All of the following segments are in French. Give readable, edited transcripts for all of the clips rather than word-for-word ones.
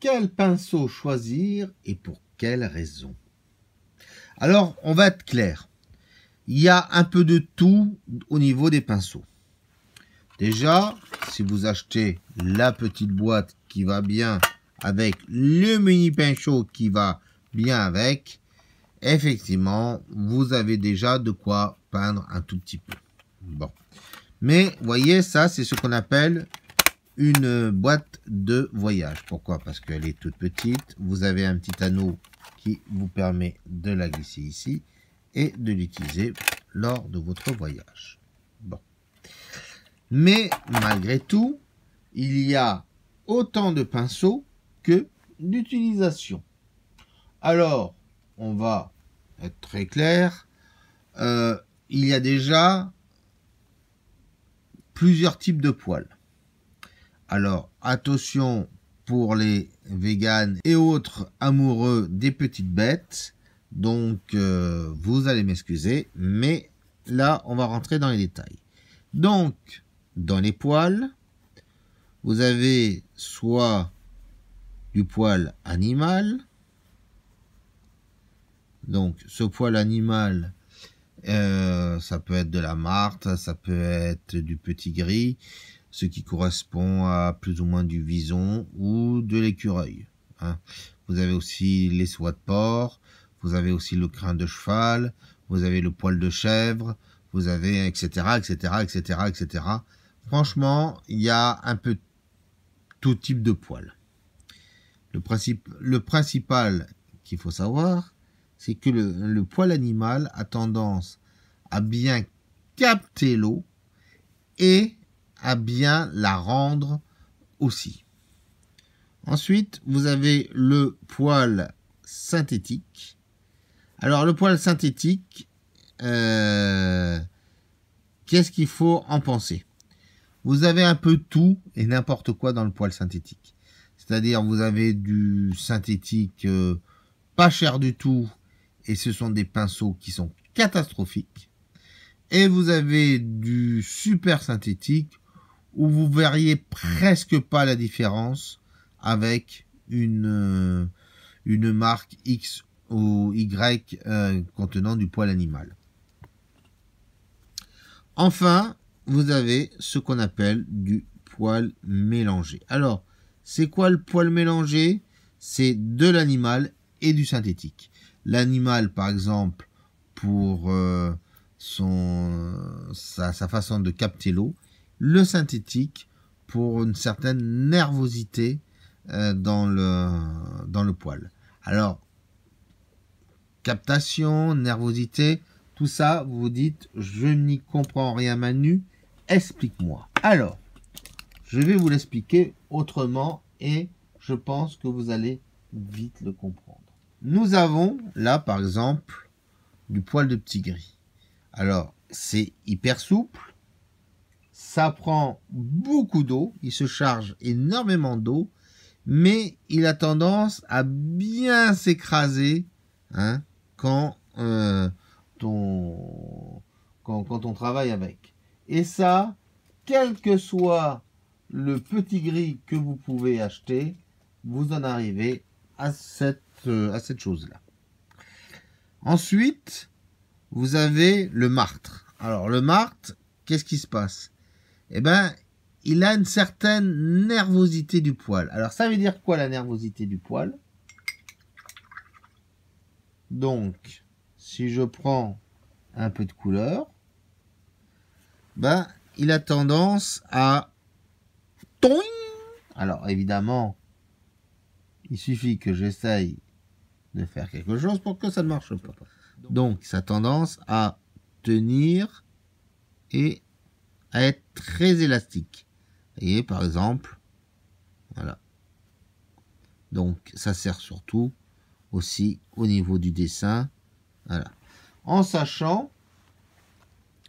quel pinceau choisir et pour quelle raison? Alors, on va être clair. Il y a un peu de tout au niveau des pinceaux. Déjà, si vous achetez la petite boîte qui va bien avec le mini pinceau qui va bien avec, effectivement, vous avez déjà de quoi peindre un tout petit peu. Bon. Mais, voyez, ça, c'est ce qu'on appelle une boîte de voyage. Pourquoi? Parce qu'elle est toute petite. Vous avez un petit anneau qui vous permet de la glisser ici et de l'utiliser lors de votre voyage. Bon. Mais, malgré tout, il y a autant de pinceaux que d'utilisation. Alors, on va être très clair. Il y a déjà plusieurs types de poils. Alors, attention pour les véganes et autres amoureux des petites bêtes. Donc, vous allez m'excuser, mais là, on va rentrer dans les détails. Donc, dans les poils, vous avez soit du poil animal. Donc, ce poil animal, ça peut être de la martre, ça peut être du petit gris, ce qui correspond à plus ou moins du vison ou de l'écureuil. Hein. Vous avez aussi les soies de porc, vous avez aussi le crin de cheval, vous avez le poil de chèvre, vous avez etc., etc., etc., etc. Franchement, il y a un peu tout type de poil. Le principal qu'il faut savoir, c'est que le poil animal a tendance à bien capter l'eau et à bien la rendre aussi. Ensuite, vous avez le poil synthétique. Alors, le poil synthétique, qu'est-ce qu'il faut en penser? Vous avez un peu tout et n'importe quoi dans le poil synthétique. C'est-à-dire, vous avez du synthétique pas cher du tout, et ce sont des pinceaux qui sont catastrophiques. Et vous avez du super synthétique, où vous verriez presque pas la différence avec une marque X ou Y contenant du poil animal. Enfin, vous avez ce qu'on appelle du poil mélangé. Alors, c'est quoi le poil mélangé? C'est de l'animal et du synthétique. L'animal, par exemple, pour sa façon de capter l'eau. Le synthétique pour une certaine nervosité dans le poil. Alors, captation, nervosité, tout ça, vous vous dites, je n'y comprends rien Manu, explique-moi. Alors, je vais vous l'expliquer autrement et je pense que vous allez vite le comprendre. Nous avons là, par exemple, du poil de petit gris. Alors, c'est hyper souple, ça prend beaucoup d'eau, il se charge énormément d'eau, mais il a tendance à bien s'écraser hein, quand on travaille avec. Et ça, quel que soit le petit gris que vous pouvez acheter, vous en arrivez à cette chose-là. Ensuite, vous avez le martre. Alors, le martre, qu'est-ce qui se passe? Eh bien, il a une certaine nervosité du poil. Alors, ça veut dire quoi, la nervosité du poil? Donc, si je prends un peu de couleur, ben, il a tendance à... Toing. Alors, évidemment, il suffit que j'essaye de faire quelque chose pour que ça ne marche pas. Donc, ça a tendance à tenir et à être très élastique. Vous voyez, par exemple, voilà. Donc, ça sert surtout aussi au niveau du dessin. Voilà. En sachant,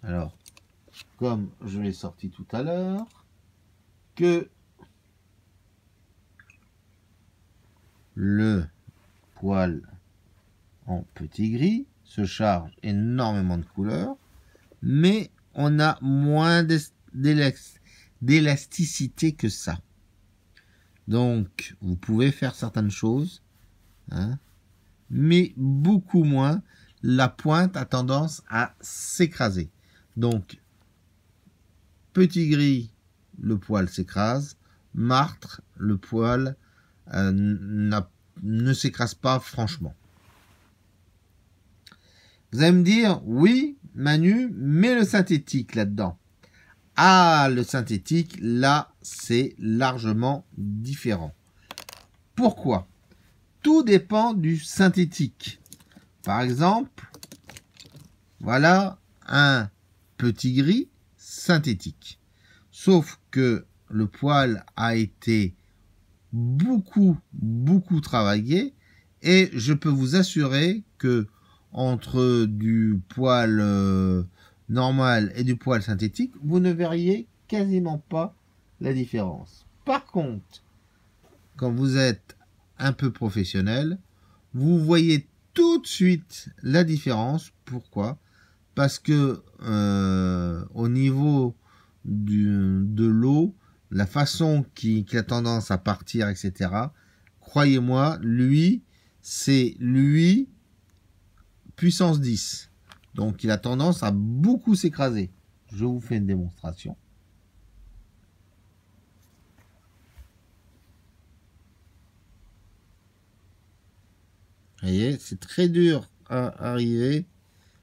alors, comme je l'ai sorti tout à l'heure, que le poil en petit gris se charge énormément de couleurs, mais on a moins d'élasticité que ça. Donc, vous pouvez faire certaines choses, hein, mais beaucoup moins. La pointe a tendance à s'écraser. Donc, petit gris, le poil s'écrase. Martre, le poil ne s'écrase pas franchement. Vous allez me dire, oui, Manu, mais le synthétique là-dedans. Ah, le synthétique, là, c'est largement différent. Pourquoi? Tout dépend du synthétique. Par exemple, voilà un petit gris synthétique. Sauf que le poil a été beaucoup travaillé et je peux vous assurer que entre du poil normal et du poil synthétique, vous ne verriez quasiment pas la différence. Par contre, quand vous êtes un peu professionnel, vous voyez tout de suite la différence. Pourquoi? Parce que au niveau de l'eau, la façon qui a tendance à partir, etc., croyez-moi, c'est lui puissance 10. Donc il a tendance à beaucoup s'écraser. Je vous fais une démonstration. Vous voyez, c'est très dur à arriver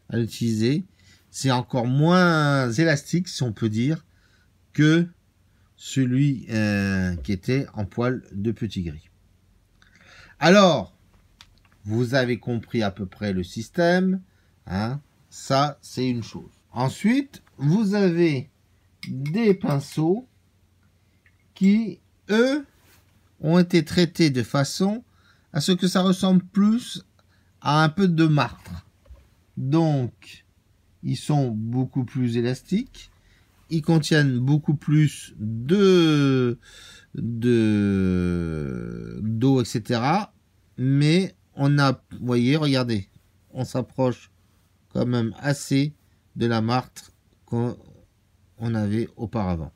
à l'utiliser. C'est encore moins élastique, si on peut dire, que celui qui était en poil de petit gris. Alors, vous avez compris à peu près le système, hein, ça c'est une chose. Ensuite, vous avez des pinceaux qui, eux, ont été traités de façon à ce que ça ressemble plus à un peu de martre. Donc, ils sont beaucoup plus élastiques, ils contiennent beaucoup plus d'eau, etc. Mais on a, vous voyez, regardez, on s'approche quand même assez de la martre qu'on avait auparavant.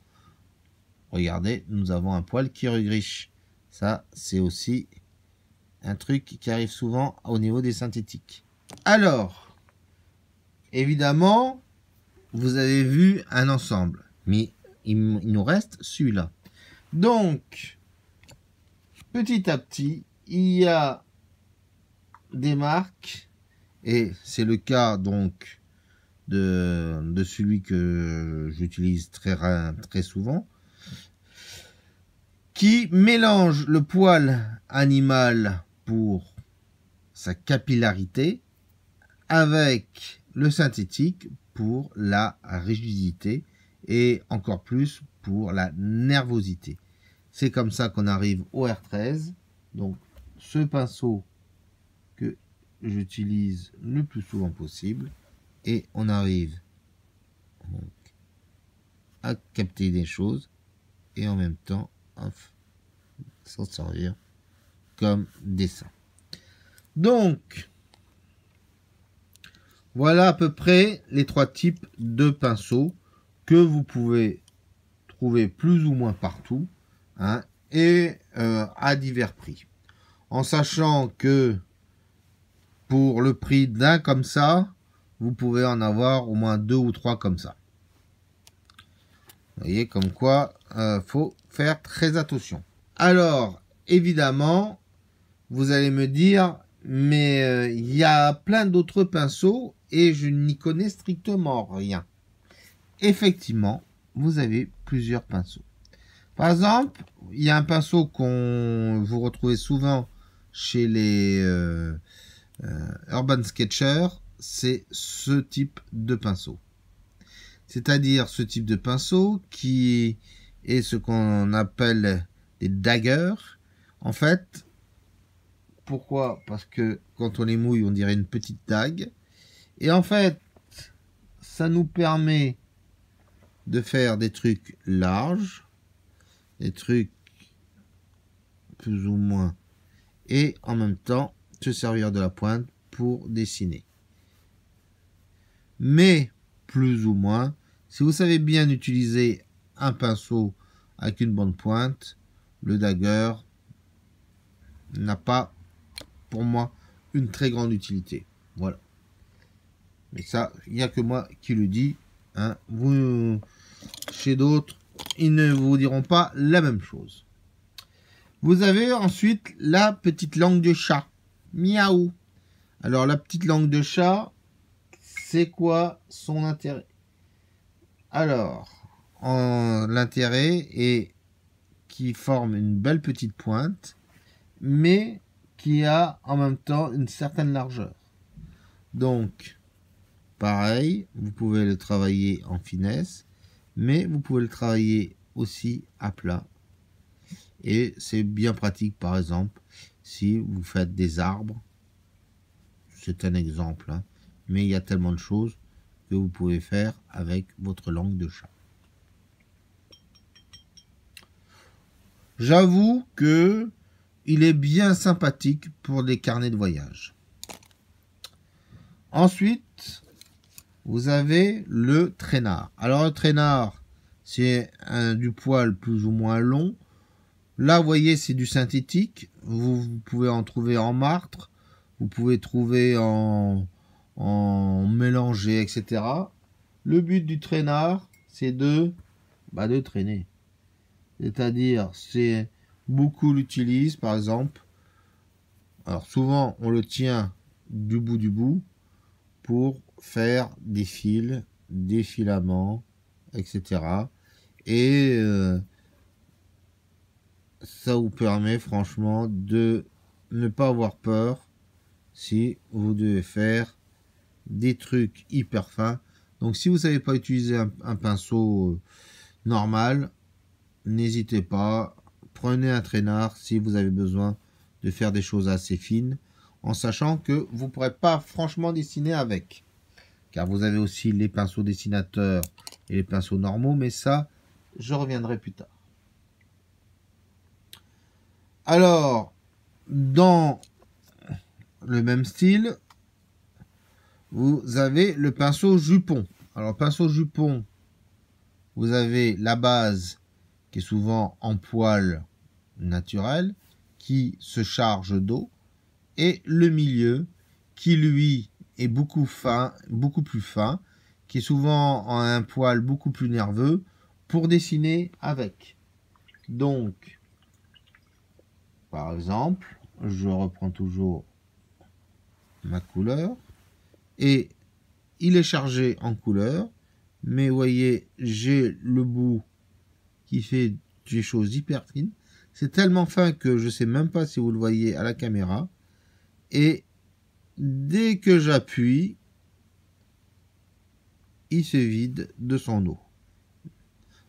Regardez, nous avons un poil qui regriche. Ça, c'est aussi un truc qui arrive souvent au niveau des synthétiques. Alors, évidemment, vous avez vu un ensemble, mais il nous reste celui-là. Donc, petit à petit, il y a des marques, et c'est le cas donc de celui que j'utilise très souvent, qui mélange le poil animal pour sa capillarité avec le synthétique pour la rigidité et encore plus pour la nervosité. C'est comme ça qu'on arrive au R13. Donc ce pinceau que j'utilise le plus souvent possible et on arrive donc à capter des choses et en même temps à s'en servir comme dessin. Donc voilà à peu près les trois types de pinceaux que vous pouvez trouver plus ou moins partout, hein, et à divers prix. En sachant que pour le prix d'un comme ça, vous pouvez en avoir au moins 2 ou 3 comme ça. Vous voyez, comme quoi, faut faire très attention. Alors, évidemment, vous allez me dire, mais il y a plein d'autres pinceaux et je n'y connais strictement rien. Effectivement, vous avez plusieurs pinceaux. Par exemple, il y a un pinceau qu'on vous retrouvez souvent chez les Urban Sketchers, c'est ce type de pinceau. C'est-à-dire ce type de pinceau qui est ce qu'on appelle des daggers. En fait, pourquoi? Parce que quand on les mouille, on dirait une petite dague. Et en fait, ça nous permet de faire des trucs larges, des trucs plus ou moins, et en même temps se servir de la pointe pour dessiner. Mais plus ou moins, si vous savez bien utiliser un pinceau avec une bonne pointe, le dagger n'a pas, pour moi, une très grande utilité. Voilà. Mais ça, il n'y a que moi qui le dis. Hein. Vous, chez d'autres, ils ne vous diront pas la même chose. Vous avez ensuite la petite langue de chat. Miaou. Alors, la petite langue de chat, c'est quoi son intérêt? Alors, l'intérêt est qu'il forme une belle petite pointe, mais qui a en même temps une certaine largeur. Donc, pareil, vous pouvez le travailler en finesse, mais vous pouvez le travailler aussi à plat. Et c'est bien pratique, par exemple, si vous faites des arbres. C'est un exemple, hein, mais il y a tellement de choses que vous pouvez faire avec votre langue de chat. J'avoue que il est bien sympathique pour des carnets de voyage. Ensuite, vous avez le traînard. Alors le traînard, c'est du poil plus ou moins long. Là, vous voyez, c'est du synthétique. Vous pouvez en trouver en martre. Vous pouvez trouver en mélangé, etc. Le but du traînard, c'est de traîner. C'est-à-dire, c'est beaucoup l'utilisent, par exemple. Alors souvent, on le tient du bout pour faire des fils, des filaments, etc. Et ça vous permet franchement de ne pas avoir peur si vous devez faire des trucs hyper fins. Donc si vous ne savez pas utiliser un pinceau normal, n'hésitez pas, prenez un traînard si vous avez besoin de faire des choses assez fines, en sachant que vous ne pourrez pas franchement dessiner avec. Car vous avez aussi les pinceaux dessinateurs et les pinceaux normaux, mais ça, je reviendrai plus tard. Alors, dans le même style, vous avez le pinceau jupon. Alors, pinceau jupon, vous avez la base qui est souvent en poil naturel, qui se charge d'eau, et le milieu qui, lui, est beaucoup plus fin, qui est souvent en un poil beaucoup plus nerveux pour dessiner avec. Donc, par exemple, je reprends toujours ma couleur et il est chargé en couleur, mais vous voyez, j'ai le bout qui fait des choses hyper fines. C'est tellement fin que je ne sais même pas si vous le voyez à la caméra. Et dès que j'appuie, il se vide de son eau.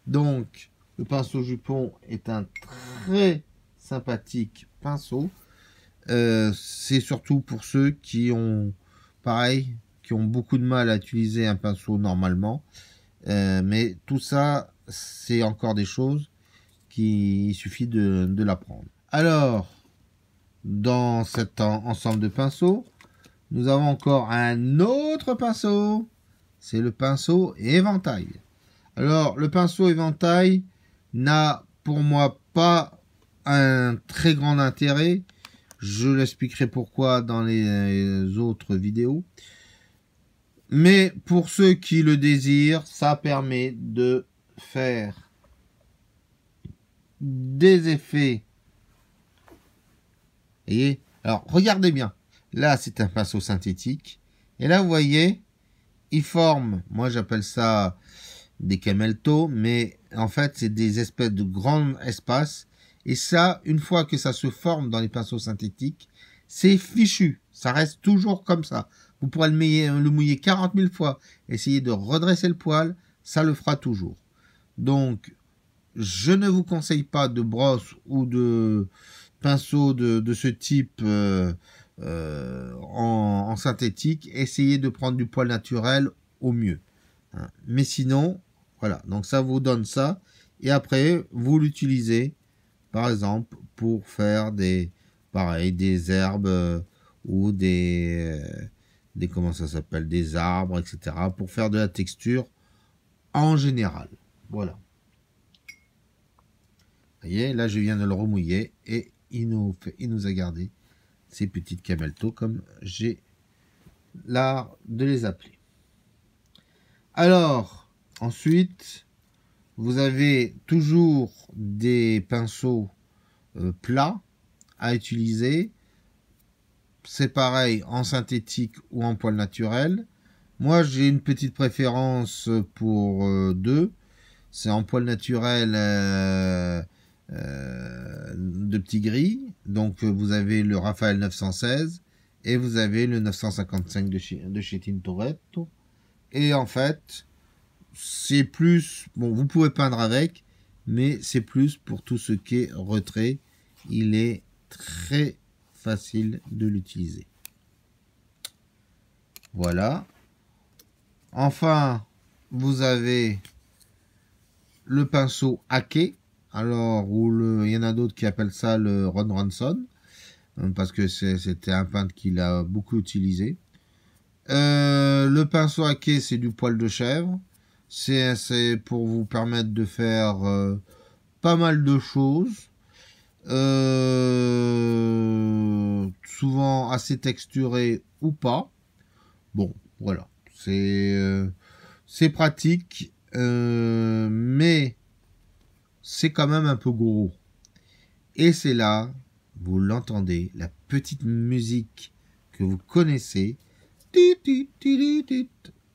Donc, le pinceau jupon est un très sympathique pinceau. C'est surtout pour ceux qui ont, pareil, qui ont beaucoup de mal à utiliser un pinceau normalement. Mais tout ça, c'est encore des choses qu'il suffit de l'apprendre. Alors, dans cet ensemble de pinceaux, nous avons encore un autre pinceau. C'est le pinceau éventail. Alors, le pinceau éventail n'a pour moi pas un très grand intérêt. Je l'expliquerai pourquoi dans les autres vidéos. Mais pour ceux qui le désirent, ça permet de faire des effets. Vous voyez? Alors, regardez bien. Là, c'est un pinceau synthétique. Et là, vous voyez, il forme, moi j'appelle ça des cameltos, mais en fait, c'est des espèces de grands espaces. Et ça, une fois que ça se forme dans les pinceaux synthétiques, c'est fichu. Ça reste toujours comme ça. Vous pourrez le mouiller 40 000 fois. Essayez de redresser le poil, ça le fera toujours. Donc, je ne vous conseille pas de brosse ou de pinceau de ce type en synthétique. Essayez de prendre du poil naturel au mieux. Hein. Mais sinon, voilà. Donc, ça vous donne ça. Et après, vous l'utilisez, par exemple, pour faire des herbes ou des comment ça s'appelle, des arbres, etc. pour faire de la texture en général. Voilà. voyez, là je viens de le remouiller et il nous a gardé ces petites cameltos comme j'ai l'art de les appeler. Alors, ensuite, vous avez toujours des pinceaux plats à utiliser. C'est pareil en synthétique ou en poil naturel. Moi, j'ai une petite préférence pour deux. C'est en poil naturel de petit gris. Donc, vous avez le Raphaël 916 et vous avez le 955 de chez Tintoretto. Et en fait, c'est plus... Bon, vous pouvez peindre avec, mais c'est plus pour tout ce qui est retrait. Il est très facile de l'utiliser. Voilà. Enfin, vous avez le pinceau Hake. Alors, il y en a d'autres qui appellent ça le Ron Ronson, parce que c'était un peintre qu'il a beaucoup utilisé. Le pinceau Hake, c'est du poil de chèvre. C'est pour vous permettre de faire pas mal de choses. Souvent assez texturé ou pas. Bon, voilà. C'est pratique, mais c'est quand même un peu gros. Et c'est là, vous l'entendez, la petite musique que vous connaissez.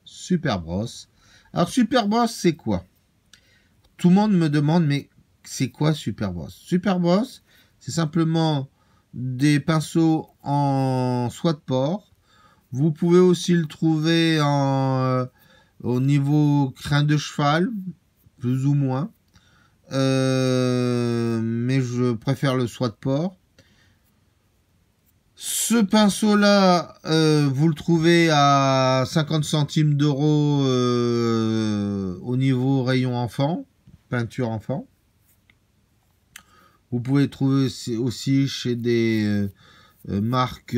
Super Brosse. Alors Super Brosse, c'est quoi? Tout le monde me demande, mais c'est quoi Super Brosse? Super Brosse, c'est simplement des pinceaux en soie de porc. Vous pouvez aussi le trouver au niveau crin de cheval, plus ou moins. Mais je préfère le soie de porc. Ce pinceau-là, vous le trouvez à 50 centimes d'euros au niveau rayon enfant, peinture enfant. Vous pouvez le trouver aussi chez des marques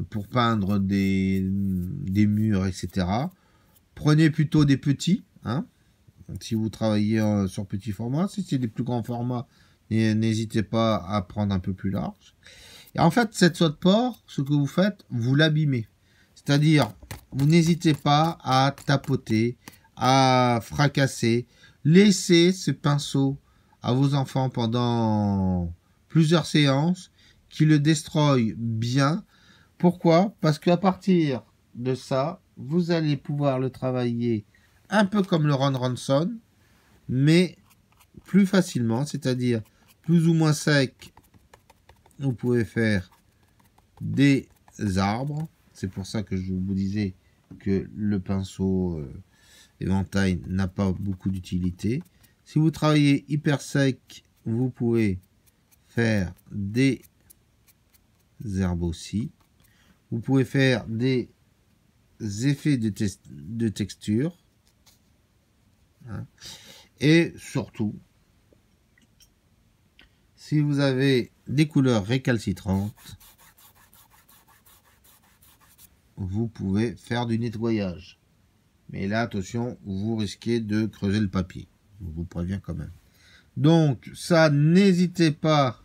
pour peindre des murs, etc. Prenez plutôt des petits, hein, si vous travaillez sur petit format. Si c'est des plus grands formats, n'hésitez pas à prendre un peu plus large. Et en fait, cette soie de porc, ce que vous faites, vous l'abîmez. C'est-à-dire, vous n'hésitez pas à tapoter, à fracasser. Laissez ce pinceau à vos enfants pendant plusieurs séances, qui le destroy bien. Pourquoi? Parce qu'à partir de ça, vous allez pouvoir le travailler un peu comme le Ron Ronson, mais plus facilement, c'est-à-dire plus ou moins sec. Vous pouvez faire des arbres. C'est pour ça que je vous disais que le pinceau éventail n'a pas beaucoup d'utilité. Si vous travaillez hyper sec, vous pouvez faire des herbes aussi. Vous pouvez faire des effets de texture. Hein. Et surtout, si vous avez des couleurs récalcitrantes, vous pouvez faire du nettoyage. Mais là, attention, vous risquez de creuser le papier. Je vous préviens quand même. Donc, ça, n'hésitez pas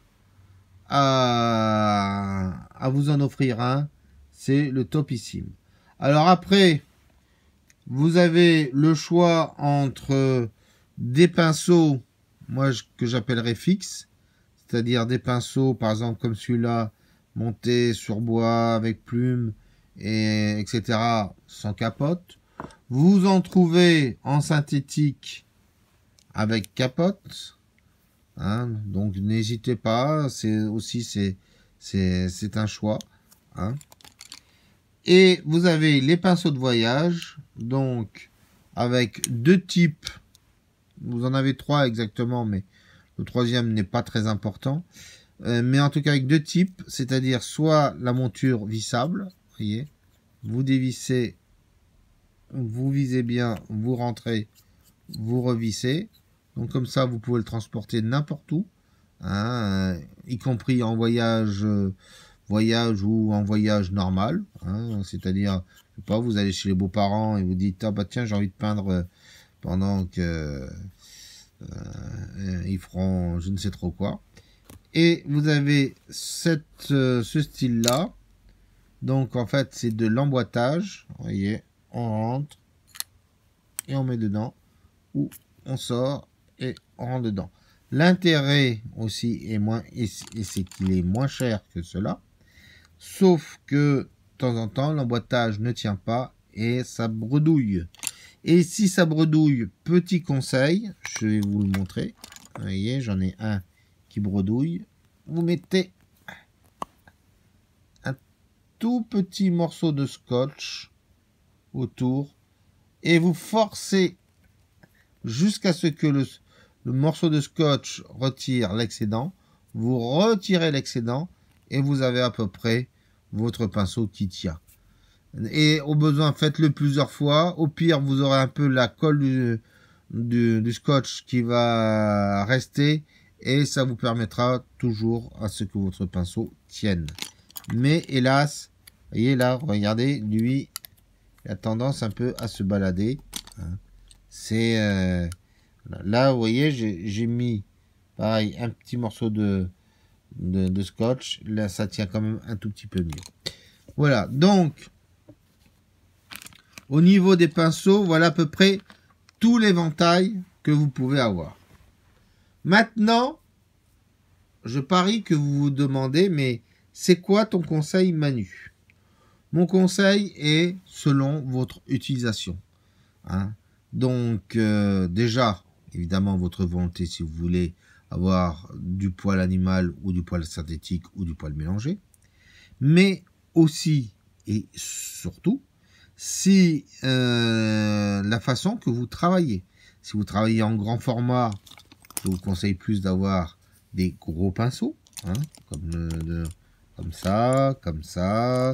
à vous en offrir un. C'est le topissime. Alors après, vous avez le choix entre des pinceaux, moi que j'appellerais fixes, c'est-à-dire des pinceaux, par exemple comme celui-là, montés sur bois avec plumes, et etc., sans capote. Vous en trouvez en synthétique avec capote. Hein, donc n'hésitez pas, c'est un choix. Hein. Et vous avez les pinceaux de voyage, donc avec deux types. Vous en avez trois exactement, mais le troisième n'est pas très important. Mais en tout cas avec deux types, c'est-à-dire soit la monture vissable, voyez, vous dévissez, vous visez bien, vous rentrez, vous revissez. Donc comme ça, vous pouvez le transporter n'importe où, hein, y compris en voyage ou en voyage normal. Hein, c'est-à-dire, je sais pas, vous allez chez les beaux-parents et vous dites, ah bah tiens, j'ai envie de peindre pendant que Ils feront je ne sais trop quoi. Et vous avez ce style-là. Donc, en fait, c'est de l'emboîtage. Vous voyez, on rentre et on met dedans. Ou on sort et on rentre dedans. L'intérêt aussi est moins, et c'est qu'il est moins cher que cela. Sauf que, de temps en temps, l'emboîtage ne tient pas et ça bredouille. Et si ça bredouille, petit conseil, je vais vous le montrer. Vous voyez, j'en ai un qui bredouille. Vous mettez un tout petit morceau de scotch autour et vous forcez jusqu'à ce que le morceau de scotch retire l'excédent. Vous retirez l'excédent et vous avez à peu près votre pinceau qui tient. Et au besoin, faites-le plusieurs fois. Au pire, vous aurez un peu la colle du scotch qui va rester et ça vous permettra toujours à ce que votre pinceau tienne. Mais hélas, vous voyez là, regardez, lui, il a tendance un peu à se balader. C'est là, vous voyez, j'ai mis pareil un petit morceau de scotch. Là, ça tient quand même un tout petit peu mieux. Voilà, donc au niveau des pinceaux, voilà à peu près tout l'éventail que vous pouvez avoir. Maintenant, je parie que vous vous demandez, mais c'est quoi ton conseil, Manu? Mon conseil est selon votre utilisation. Donc, déjà, évidemment, votre volonté, si vous voulez avoir du poil animal ou du poil synthétique ou du poil mélangé. Mais aussi et surtout, si la façon que vous travaillez. Si vous travaillez en grand format, je vous conseille plus d'avoir des gros pinceaux, comme ça, comme ça,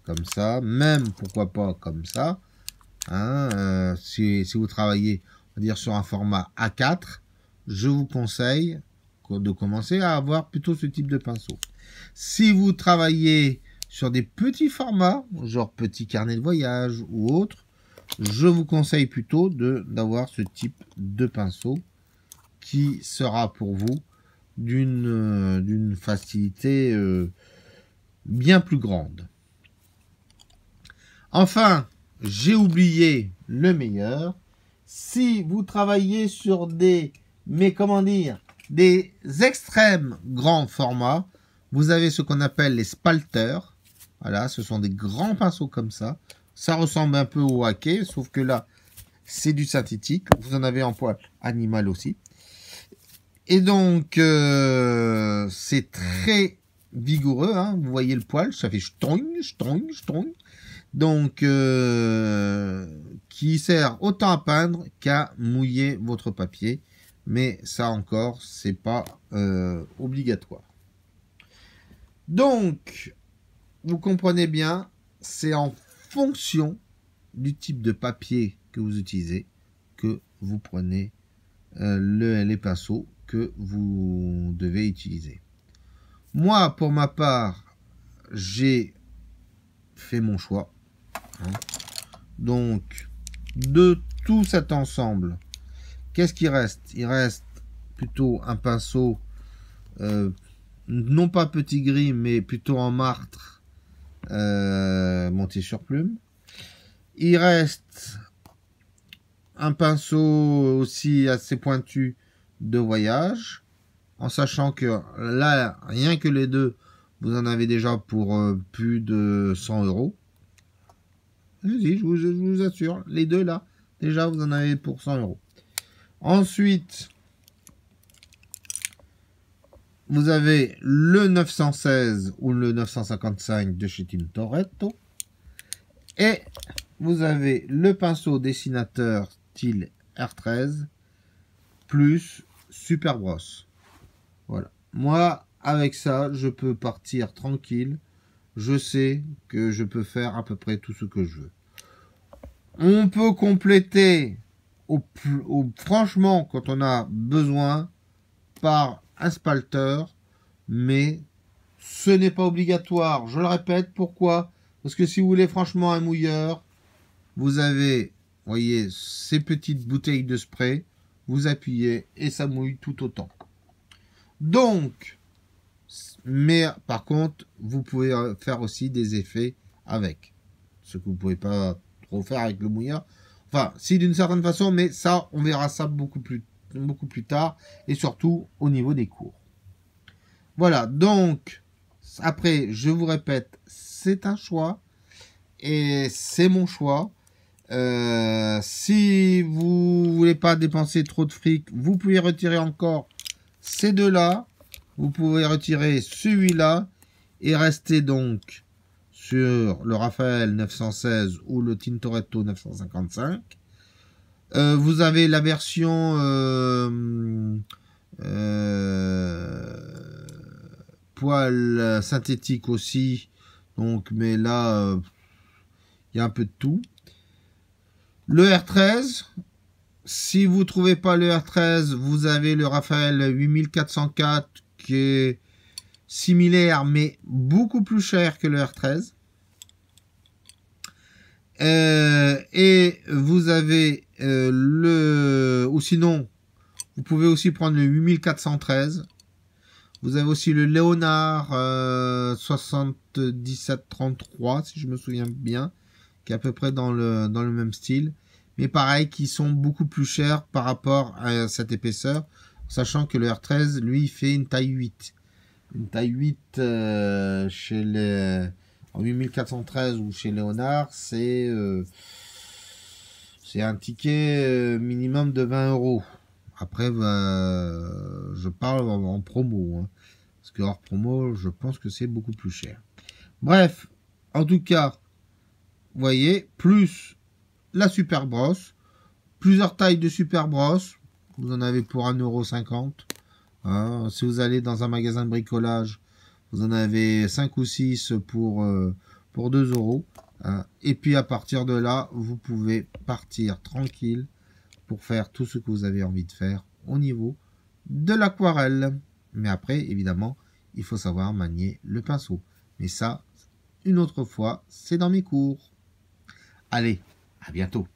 comme ça, même pourquoi pas comme ça. Si vous travaillez, on va dire sur un format A4, je vous conseille de commencer à avoir plutôt ce type de pinceau. Si vous travaillez sur des petits formats, genre petit carnet de voyage ou autre, je vous conseille plutôt d'avoir ce type de pinceau qui sera pour vous d'une facilité bien plus grande. Enfin, j'ai oublié le meilleur. Si vous travaillez sur des extrêmes grands formats, vous avez ce qu'on appelle les spalters. Voilà, ce sont des grands pinceaux comme ça. Ça ressemble un peu au haquet, sauf que là, c'est du synthétique. Vous en avez en poil animal aussi. Et donc, c'est très vigoureux. Vous voyez le poil, ça fait ch'tong, ch'tong, ch'tong. Donc, qui sert autant à peindre qu'à mouiller votre papier. Mais ça encore, c'est pas obligatoire. Donc, vous comprenez bien, c'est en fonction du type de papier que vous utilisez que vous prenez les pinceaux que vous devez utiliser. Moi, pour ma part, j'ai fait mon choix. Donc, de tout cet ensemble, qu'est-ce qui reste? Il reste plutôt un pinceau, non pas petit gris, mais plutôt en martre, monté sur plume. Il reste un pinceau aussi assez pointu de voyage, en sachant que là, rien que les deux, vous en avez déjà pour plus de 100 €. Je vous assure, les deux là, déjà vous en avez pour 100 €. Ensuite, vous avez le 916 ou le 955 de chez Tintoretto. Et vous avez le pinceau dessinateur style R13 plus Super Brosse. Voilà. Moi, avec ça, je peux partir tranquille. Je sais que je peux faire à peu près tout ce que je veux. On peut compléter, franchement, quand on a besoin, par un spalter, mais ce n'est pas obligatoire. Je le répète, pourquoi? Parce que si vous voulez franchement un mouilleur, vous avez, voyez, ces petites bouteilles de spray. vous appuyez et ça mouille tout autant. Donc, mais par contre, vous pouvez faire aussi des effets avec. Ce que vous ne pouvez pas trop faire avec le mouilleur. Enfin, si d'une certaine façon, mais ça, on verra ça beaucoup plus tard et surtout au niveau des cours. Voilà, donc, après, je vous répète, c'est un choix et c'est mon choix. Si vous voulez pas dépenser trop de fric, vous pouvez retirer encore ces deux-là. Vous pouvez retirer celui-là et rester donc sur le Raphaël 916 ou le Tintoretto 955. Vous avez la version poil synthétique aussi. Donc, mais là, il y a un peu de tout. Le R13, si vous ne trouvez pas le R13, vous avez le Raphaël 8404 qui est similaire mais beaucoup plus cher que le R13. Et vous avez ou sinon, vous pouvez aussi prendre le 8413. Vous avez aussi le Léonard 7733, si je me souviens bien, qui est à peu près dans le même style. Mais pareil, qui sont beaucoup plus chers par rapport à cette épaisseur, sachant que le R13, lui, il fait une taille 8. Une taille 8 chez les... En 8413 ou chez Léonard, c'est un ticket minimum de 20 €. Après, je parle en promo. Hein, parce que hors promo, je pense que c'est beaucoup plus cher. Bref, en tout cas, vous voyez, plus la super brosse, plusieurs tailles de super brosse. Vous en avez pour 1,50 €. Hein, si vous allez dans un magasin de bricolage, vous en avez 5 ou 6 pour 2 €. Hein, et puis à partir de là, vous pouvez partir tranquille pour faire tout ce que vous avez envie de faire au niveau de l'aquarelle. Mais après, évidemment, il faut savoir manier le pinceau. Mais ça, une autre fois, c'est dans mes cours. Allez, à bientôt.